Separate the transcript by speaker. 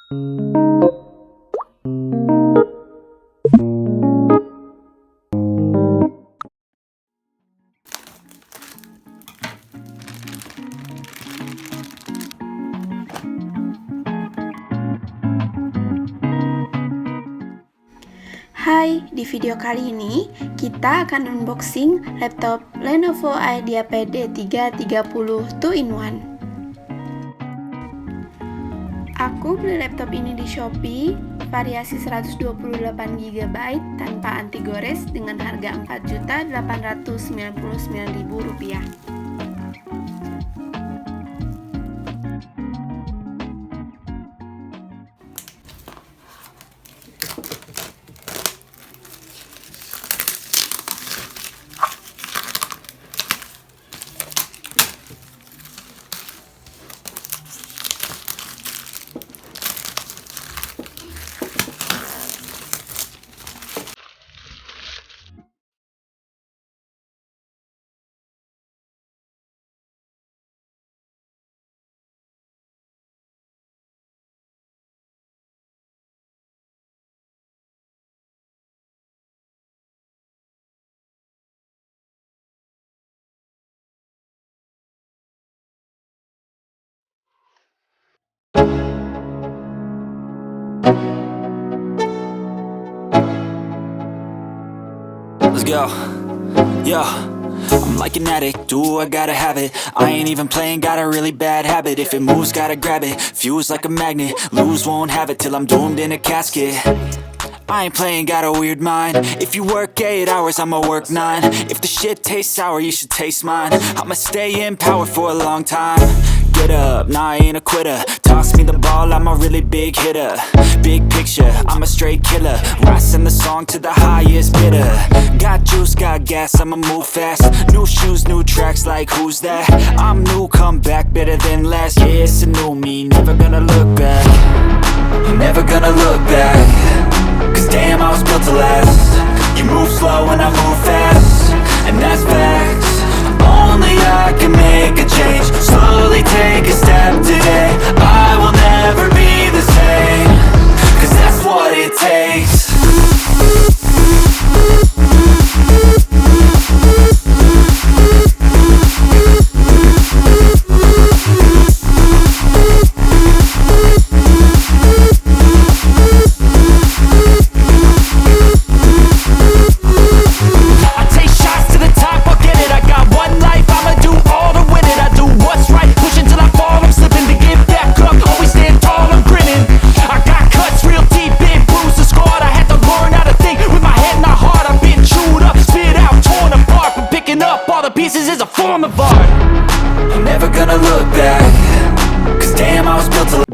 Speaker 1: Hai, di video kali ini kita akan unboxing laptop Lenovo ideapad D330 2-in-1. Aku beli laptop ini di Shopee, variasi 128GB tanpa anti gores dengan harga Rp4.899.000.
Speaker 2: Let's go. Yo, I'm like an addict, do I gotta have it. I ain't even playing, got a really bad habit. If it moves, gotta grab it, fuse like a magnet. Lose, won't have it till I'm doomed in a casket. I ain't playing, got a weird mind. If you work 8 hours, I'ma work 9. If the shit tastes sour, you should taste mine. I'ma stay in power for a long time. Get up, nah, I ain't a quitter. Toss me the ball, I'm a really big hitter. Big picture, I'm a straight killer. Rising the song to the highest bidder. Got juice, got gas, I'ma move fast. New shoes, new tracks, like who's that? I'm new, come back, better than last. Yeah, it's a new me, never gonna look back. Never gonna look back. Cause damn, I was built to last. You move slow and I move fast, and that's facts. Only I can make a change. Slowly take a step today. I will never be the same. Cause that's what it takes. Pieces is a form of art. I'm never gonna look back. Cause damn, I was built to